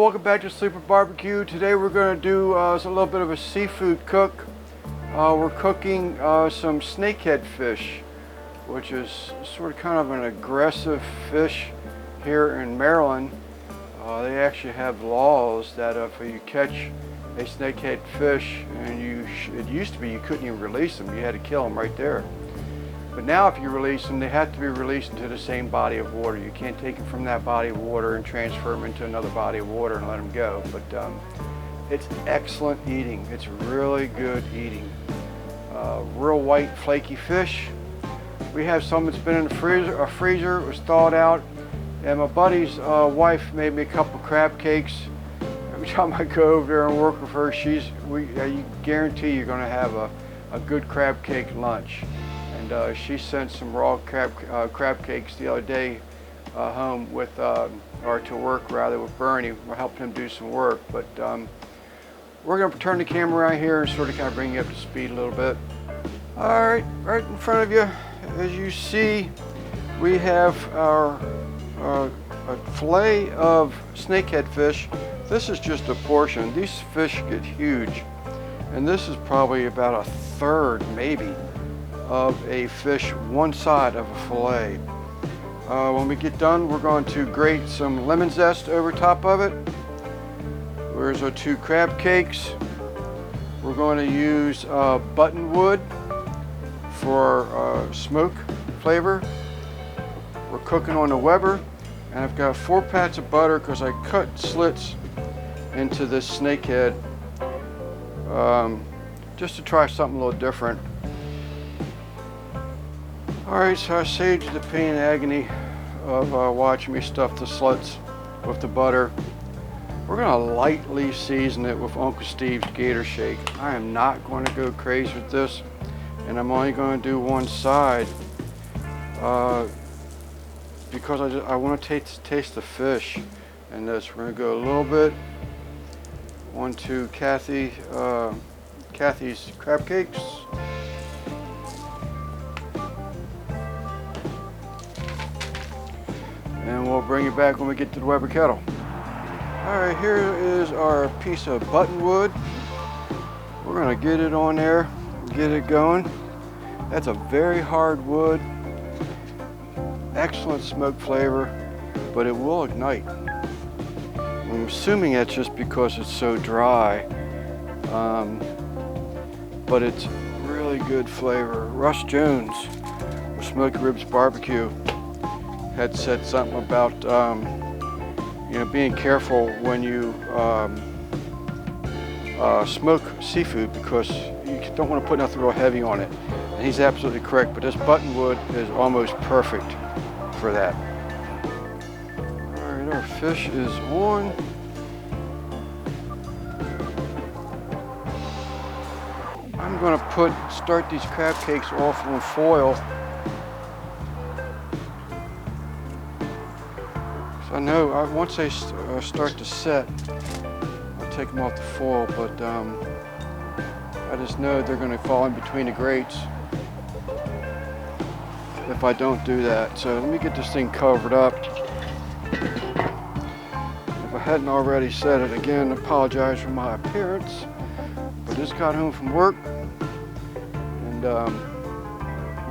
welcome back to Sleeper Barbecue. Today we're going to do a little bit of a seafood cook. We're cooking some snakehead fish, which is sort of kind of an aggressive fish here in Maryland. They actually have laws that if you catch a snakehead fish, and it used to be you couldn't even release them, you had to kill them right there. But now if you release them, they have to be released into the same body of water. You can't take them from that body of water and transfer them into another body of water and let them go. But it's excellent eating. It's really good eating. Real white flaky fish. We have some that's been in the freezer. It was thawed out. And my buddy's wife made me a couple crab cakes. Every time I go over there and work with her, you guarantee you're going to have a good crab cake lunch. And she sent some raw crab cakes the other day home with, or to work rather, with Bernie. We're helping him do some work. But we're going to turn the camera around here and sort of kind of bring you up to speed a little bit. All right, right in front of you, as you see, we have our a fillet of snakehead fish. This is just a portion. These fish get huge, and this is probably about a third, maybe, of a fish one side of a fillet. When we get done, we're going to grate some lemon zest over top of it. There's our two crab cakes. We're going to use buttonwood for smoke flavor. We're cooking on the Weber, and I've got 4 pats of butter because I cut slits into this snakehead just to try something a little different. Alright, so I saved you the pain and agony of watching me stuff the slits with the butter. We're going to lightly season it with Uncle Steve's Gator Shake. I am not going to go crazy with this, and I'm only going to do one side because I want to taste the fish in this. We're going to go a little bit onto Kathy's crab cakes. And we'll bring it back when we get to the Weber kettle. All right, here is our piece of buttonwood. We're gonna get it on there, get it going. That's a very hard wood, excellent smoke flavor, but it will ignite. I'm assuming that's just because it's so dry, but it's really good flavor. Russ Jones with Smoky Ribs Barbecue had said something about being careful when you smoke seafood because you don't want to put nothing real heavy on it. And he's absolutely correct, but this buttonwood is almost perfect for that. All right, our fish is on. I'm going to start these crab cakes off on foil. I know once they start to set, I'll take them off the foil, but I just know they're going to fall in between the grates if I don't do that. So let me get this thing covered up. If I hadn't already said it again, I apologize for my appearance, but I just got home from work, and I'm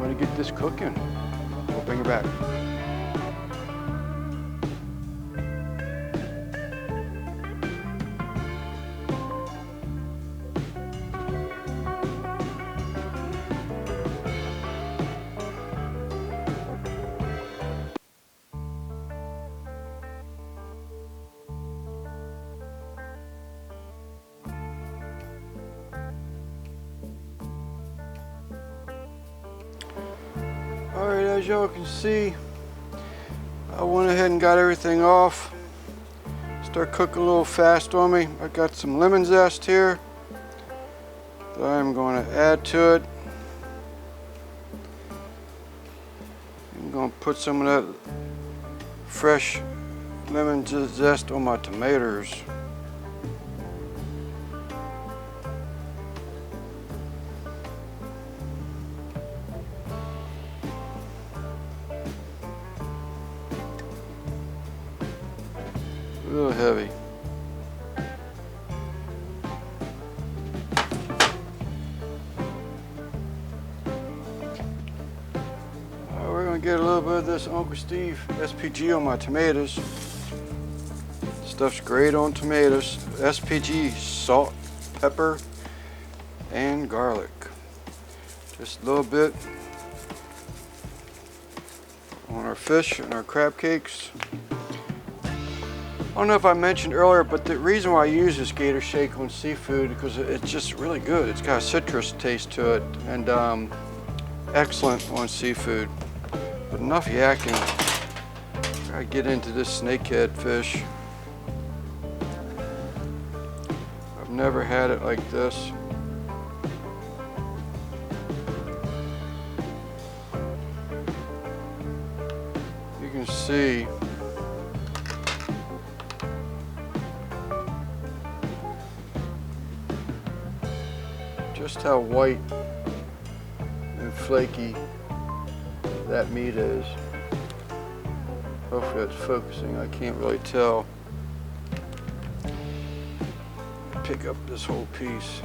going to get this cooking. We'll bring it back. Alright, as y'all can see, I went ahead and got everything off. Start cooking a little fast on me. I got some lemon zest here that I'm going to add to it. I'm going to put some of that fresh lemon zest on my tomatoes. A little heavy. get a little bit of this Uncle Steve SPG on my tomatoes. Stuff's great on tomatoes. SPG, salt, pepper, and garlic. Just a little bit on our fish and our crab cakes. I don't know if I mentioned earlier, but the reason why I use this Gator Shake on seafood is because it's just really good. It's got a citrus taste to it, and excellent on seafood. But enough yakking. I get into this snakehead fish. I've never had it like this. You can see just how white and flaky that meat is. Hopefully it's focusing, I can't really tell. Pick up this whole piece.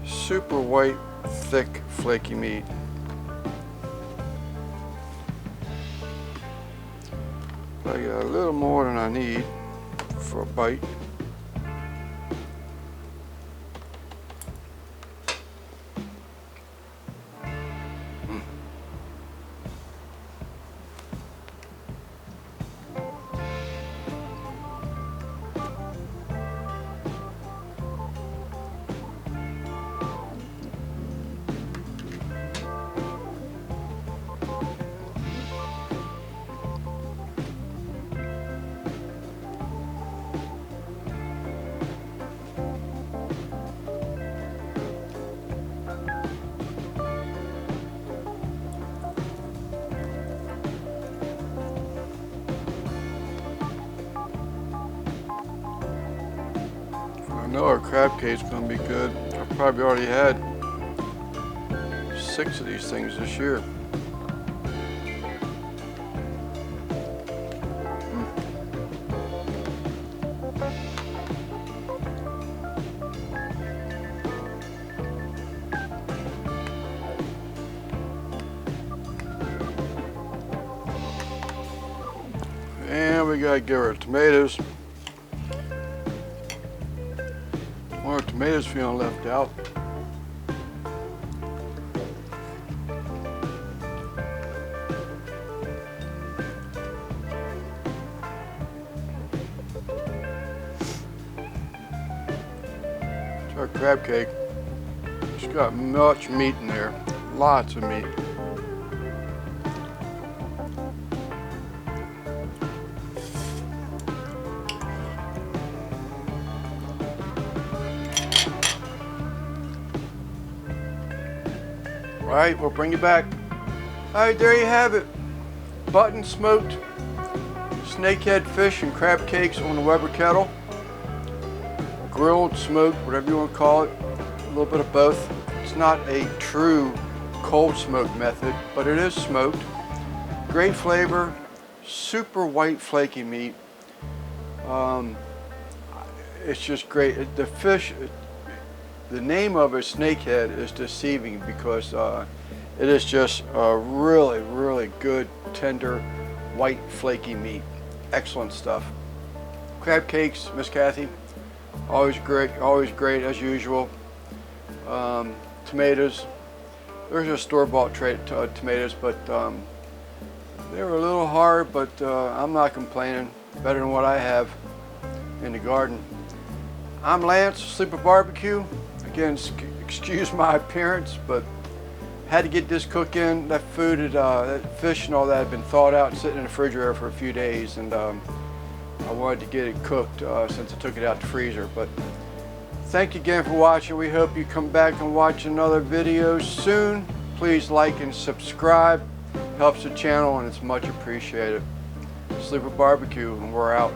Super white, thick, flaky meat. I got a little more than I need for a bite. I know our crab cake's gonna be good. I've probably already had 6 of these things this year. And we gotta give our tomatoes. Our tomatoes feeling left out. It's our crab cake. It's got much meat in there, lots of meat. All right, we'll bring you back. All right, there you have it. Button smoked snakehead fish and crab cakes on the Weber kettle. Grilled, smoked, whatever you want to call it. A little bit of both. It's not a true cold smoke method, but it is smoked. Great flavor, super white flaky meat. It's just great. The fish, the name of it, Snakehead, is deceiving because it is just a really, really good, tender, white, flaky meat. Excellent stuff. Crab cakes, Miss Kathy, always great as usual. Tomatoes, there's just store-bought tomatoes, but they were a little hard, but I'm not complaining. Better than what I have in the garden. I'm Lance, Sleeper Barbecue. Again, excuse my appearance, but had to get this cook in. That food, that fish and all that had been thawed out and sitting in the refrigerator for a few days, and I wanted to get it cooked since I took it out the freezer. But thank you again for watching. We hope you come back and watch another video soon. Please like and subscribe. Helps the channel and it's much appreciated. Sleeper Barbecue, and we're out.